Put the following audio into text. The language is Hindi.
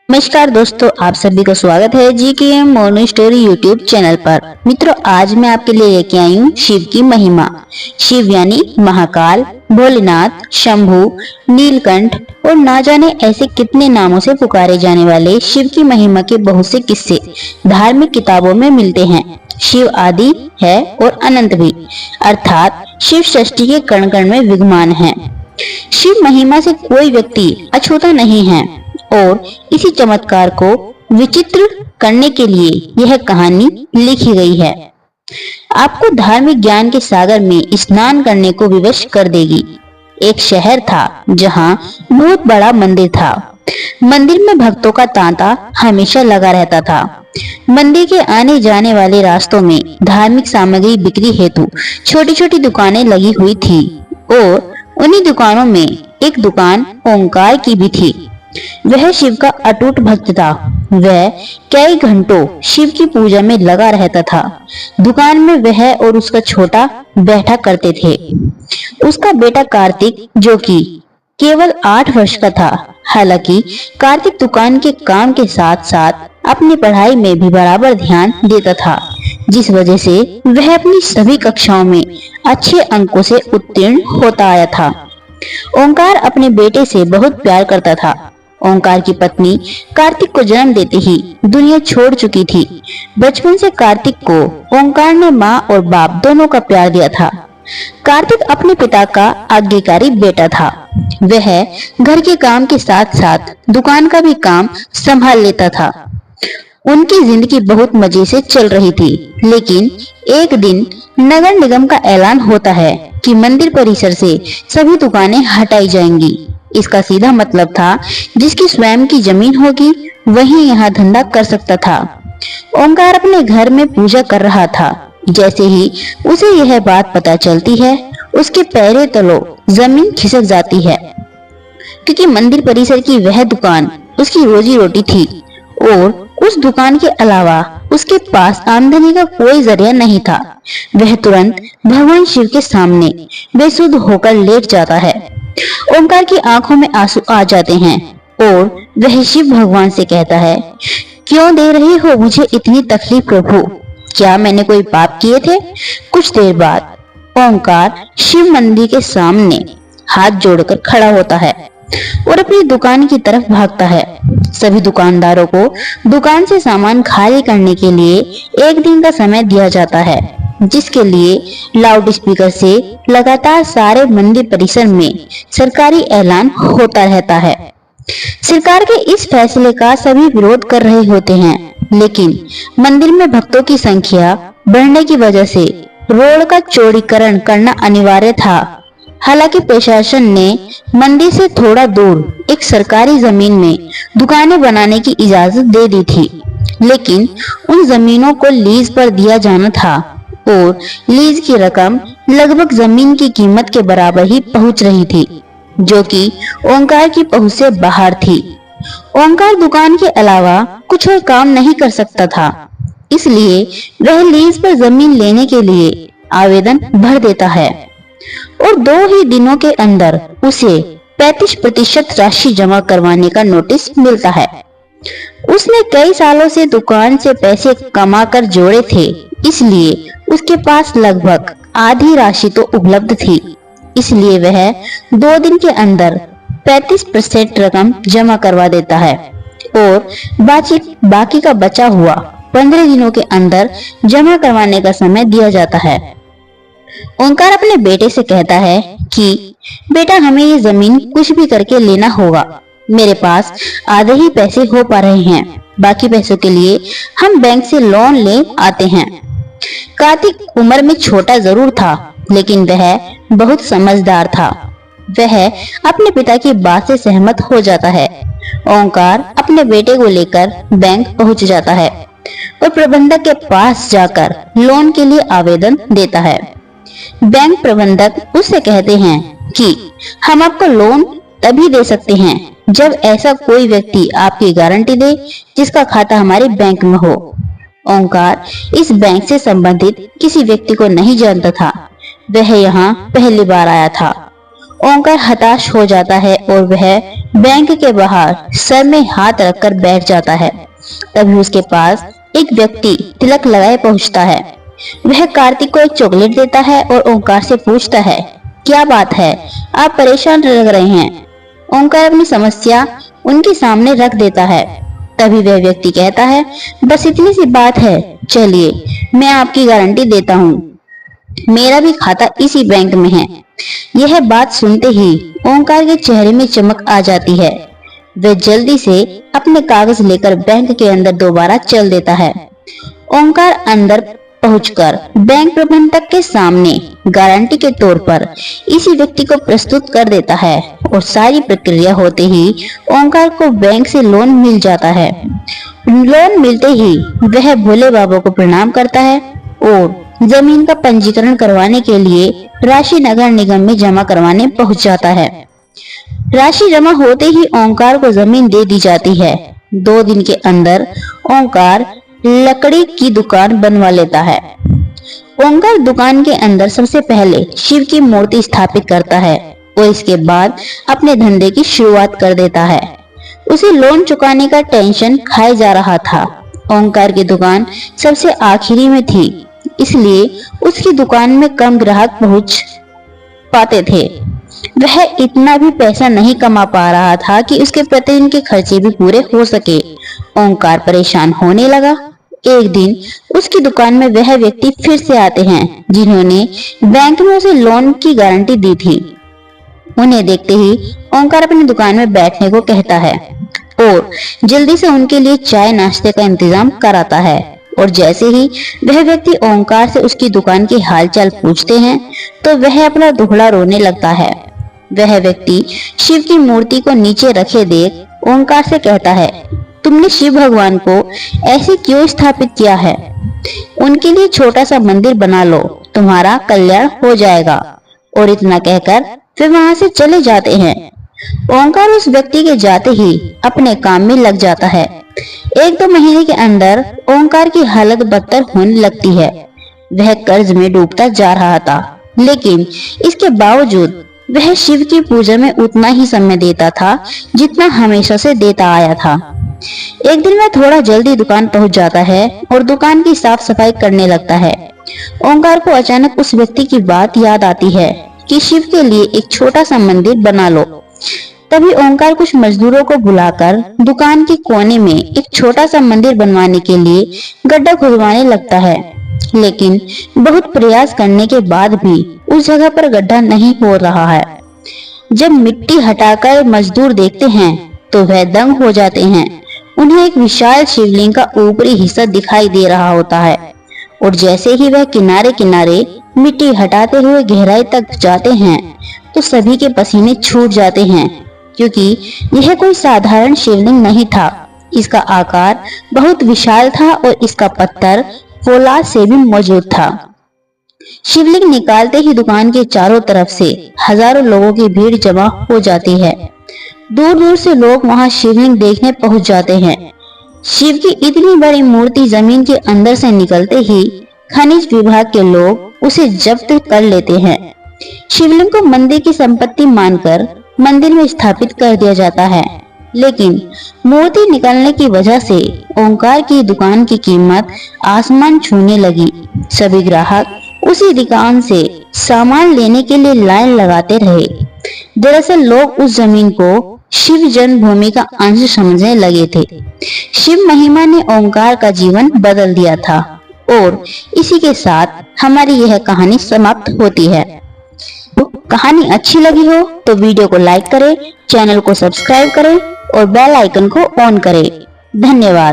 नमस्कार दोस्तों, आप सभी का स्वागत है GKM mono story YouTube channel पर। मित्रों, आज मैं आपके लिए लेके आई हूँ शिव की महिमा। शिव यानी महाकाल, भोलेनाथ, शंभु, नीलकंठ और ना जाने ऐसे कितने नामों से पुकारे जाने वाले शिव की महिमा के बहुत से किस्से धार्मिक किताबों में मिलते हैं। शिव आदि है और अनंत भी, अर्थात शिव सृष्टि के कण कण में विद्यमान है। शिव महिमा से कोई व्यक्ति अछूता नहीं है और इसी चमत्कार को विचित्र करने के लिए यह कहानी लिखी गई है। आपको धार्मिक ज्ञान के सागर में स्नान करने को विवश कर देगी। एक शहर था जहां बहुत बड़ा मंदिर था। मंदिर में भक्तों का तांता हमेशा लगा रहता था। मंदिर के आने जाने वाले रास्तों में धार्मिक सामग्री बिक्री हेतु छोटी छोटी दुकानें लगी हुई थी और उन्हीं दुकानों में एक दुकान ओंकार की भी थी। वह शिव का अटूट भक्त था। वह कई घंटों शिव की पूजा में लगा रहता था। दुकान में वह और उसका छोटा बैठा करते थे। उसका बेटा कार्तिक, जो कि केवल 8 वर्ष का था। हालांकि कार्तिक दुकान के काम के साथ साथ अपनी पढ़ाई में भी बराबर ध्यान देता था, जिस वजह से वह अपनी सभी कक्षाओं में अच्छे अंकों से उत्तीर्ण होता आया था। ओंकार अपने बेटे से बहुत प्यार करता था। ओंकार की पत्नी कार्तिक को जन्म देते ही दुनिया छोड़ चुकी थी। बचपन से कार्तिक को ओंकार ने माँ और बाप दोनों का प्यार दिया था। कार्तिक अपने पिता का आज्ञाकारी बेटा था। वह घर के काम के साथ साथ दुकान का भी काम संभाल लेता था। उनकी जिंदगी बहुत मजे से चल रही थी, लेकिन एक दिन नगर निगम का ऐलान होता है कि मंदिर परिसर से सभी दुकानें हटाई जाएंगी। इसका सीधा मतलब था, जिसकी स्वयं की जमीन होगी वही यहाँ धंधा कर सकता था। ओंकार अपने घर में पूजा कर रहा था। जैसे ही उसे यह बात पता चलती है, उसके पैरों तलों जमीन खिसक जाती है, क्योंकि मंदिर परिसर की वह दुकान उसकी रोजी रोटी थी और उस दुकान के अलावा उसके पास आमदनी का कोई जरिया नहीं था। वह तुरंत भगवान शिव के सामने बेसुध होकर लेट जाता है। ओंकार की आंखों में आंसू आ जाते हैं और वह शिव भगवान से कहता है, क्यों दे रहे हो मुझे इतनी तकलीफ प्रभु? क्या मैंने कोई पाप किए थे? कुछ देर बाद ओंकार शिव मंदिर के सामने हाथ जोड़कर खड़ा होता है और अपनी दुकान की तरफ भागता है। सभी दुकानदारों को दुकान से सामान खाली करने के लिए 1 दिन का समय दिया जाता है, जिसके लिए लाउड स्पीकर से लगातार सारे मंदिर परिसर में सरकारी ऐलान होता रहता है। सरकार के इस फैसले का सभी विरोध कर रहे होते हैं, लेकिन मंदिर में भक्तों की संख्या बढ़ने की वजह से रोड का चौड़ीकरण करना अनिवार्य था। हालांकि प्रशासन ने मंदिर से थोड़ा दूर एक सरकारी जमीन में दुकानें बनाने की इजाजत दे दी थी, लेकिन उन जमीनों को लीज पर दिया जाना था और लीज की रकम लगभग जमीन की कीमत के बराबर ही पहुंच रही थी, जो कि ओंकार की पहुंच से बाहर थी। ओंकार दुकान के अलावा कुछ और काम नहीं कर सकता था, इसलिए वह लीज पर जमीन लेने के लिए आवेदन भर देता है और 2 ही दिनों के अंदर उसे 35% राशि जमा करवाने का नोटिस मिलता है। उसने कई सालों से दुकान से पैसे कमाकर जोड़े थे, इसलिए उसके पास लगभग आधी राशि तो उपलब्ध थी। इसलिए वह 2 दिन के अंदर 35% रकम जमा करवा देता है और बाकी का बचा हुआ 15 दिनों के अंदर जमा करवाने का समय दिया जाता है। ओंकार अपने बेटे से कहता है कि बेटा, हमें ये जमीन कुछ भी करके लेना होगा। मेरे पास आधे ही पैसे हो पा रहे हैं, बाकी पैसों के लिए हम बैंक से लोन ले आते हैं। कार्तिक उम्र में छोटा जरूर था, लेकिन वह बहुत समझदार था। वह अपने पिता की बात से सहमत हो जाता है। ओंकार अपने बेटे को लेकर बैंक पहुंच जाता है और प्रबंधक के पास जाकर लोन के लिए आवेदन देता है। बैंक प्रबंधक उससे कहते हैं कि हम आपको लोन तभी दे सकते हैं जब ऐसा कोई व्यक्ति आपकी गारंटी दे जिसका खाता हमारे बैंक में हो। ओंकार इस बैंक से संबंधित किसी व्यक्ति को नहीं जानता था। वह यहाँ पहली बार आया था। ओंकार हताश हो जाता है और वह बैंक के बाहर सर में हाथ रखकर बैठ जाता है। तभी उसके पास एक व्यक्ति तिलक लगाए पहुंचता है। वह कार्तिक को एक चॉकलेट देता है और ओंकार से पूछता है, क्या बात है, आप परेशान लग रहे हैं। ओंकार अपनी समस्या उनके सामने रख देता है। तभी वह व्यक्ति कहता है, बस इतनी सी बात है, चलिए मैं आपकी गारंटी देता हूँ, मेरा भी खाता इसी बैंक में है। यह बात सुनते ही ओंकार के चेहरे में चमक आ जाती है। वह जल्दी से अपने कागज लेकर बैंक के अंदर दोबारा चल देता है। ओंकार अंदर पहुंचकर बैंक प्रबंधक के सामने गारंटी के तौर पर इसी व्यक्ति को प्रस्तुत कर देता है और सारी प्रक्रिया होते ही ओंकार को बैंक से लोन मिल जाता है। लोन मिलते ही वह भोले बाबा को प्रणाम करता है और जमीन का पंजीकरण करवाने के लिए राशि नगर निगम में जमा करवाने पहुंच जाता है। राशि जमा होते ही ओंकार को जमीन दे दी जाती है। 2 दिन के अंदर ओंकार लकड़ी की दुकान बनवा लेता है। ओंकार दुकान के अंदर सबसे पहले शिव की मूर्ति स्थापित करता है और इसके बाद अपने धंधे की शुरुआत कर देता है। उसे लोन चुकाने का टेंशन खाए जा रहा था। ओंकार की दुकान सबसे आखिरी में थी, इसलिए उसकी दुकान में कम ग्राहक पहुंच पाते थे। वह इतना भी पैसा नहीं कमा पा रहा था कि उसके प्रतिदिन के खर्चे भी पूरे हो सके। ओंकार परेशान होने लगा। एक दिन उसकी दुकान में वह व्यक्ति फिर से आते हैं जिन्होंने बैंक में उसे लोन की गारंटी दी थी। उन्हें देखते ही ओंकार अपनी दुकान में बैठने को कहता है और जल्दी से उनके लिए चाय नाश्ते का इंतजाम कराता है। और जैसे ही वह व्यक्ति ओंकार से उसकी दुकान की हालचाल पूछते हैं तो वह अपना दुखड़ा रोने लगता है। वह व्यक्ति शिव की मूर्ति को नीचे रखे देख ओंकार से कहता है, तुमने शिव भगवान को ऐसे क्यों स्थापित किया है? उनके लिए छोटा सा मंदिर बना लो, तुम्हारा कल्याण हो जाएगा। और इतना कहकर वे वहां से चले जाते हैं। ओंकार उस व्यक्ति के जाते ही अपने काम में लग जाता है। 1-2 महीने के अंदर ओंकार की हालत बदतर होने लगती है। वह कर्ज में डूबता जा रहा था, लेकिन इसके बावजूद वह शिव की पूजा में उतना ही समय देता था जितना हमेशा से देता आया था। एक दिन वह थोड़ा जल्दी दुकान पहुंच जाता है और दुकान की साफ सफाई करने लगता है। ओंकार को अचानक उस व्यक्ति की बात याद आती है कि शिव के लिए एक छोटा सा मंदिर बना लो। तभी ओंकार कुछ मजदूरों को बुलाकर दुकान के कोने में एक छोटा सा मंदिर बनवाने के लिए गड्ढा खुदवाने लगता है, लेकिन बहुत प्रयास करने के बाद भी उस जगह पर गड्ढा नहीं हो रहा है। जब मिट्टी हटाकर मजदूर देखते हैं तो वह दंग हो जाते हैं। उन्हें एक विशाल शिवलिंग का ऊपरी हिस्सा दिखाई दे रहा होता है और जैसे ही वह किनारे किनारे मिट्टी हटाते हुए गहराई तक जाते हैं तो सभी के पसीने छूट जाते हैं, क्योंकि यह कोई साधारण शिवलिंग नहीं था। इसका आकार बहुत विशाल था और इसका पत्थर फौलाद से भी मौजूद था। शिवलिंग निकालते ही दुकान के चारों तरफ से हजारों लोगों की भीड़ जमा हो जाती है। दूर दूर से लोग वहां शिवलिंग देखने पहुंच जाते हैं। शिव की इतनी बड़ी मूर्ति जमीन के अंदर से निकलते ही खनिज विभाग के लोग उसे जब्त कर लेते हैं। शिवलिंग को मंदिर की संपत्ति मानकर मंदिर में स्थापित कर दिया जाता है, लेकिन मूर्ति निकलने की वजह से ओंकार की दुकान की कीमत आसमान छूने लगी। सभी ग्राहक उसी दुकान से सामान लेने के लिए लाइन लगाते रहे। दरअसल लोग उस जमीन को शिव जन्मभूमि का अंश समझने लगे थे। शिव महिमा ने ओंकार का जीवन बदल दिया था और इसी के साथ हमारी यह कहानी समाप्त होती है। तो कहानी अच्छी लगी हो तो वीडियो को लाइक करें, चैनल को सब्सक्राइब करें और बेल आइकन को ऑन करें। धन्यवाद।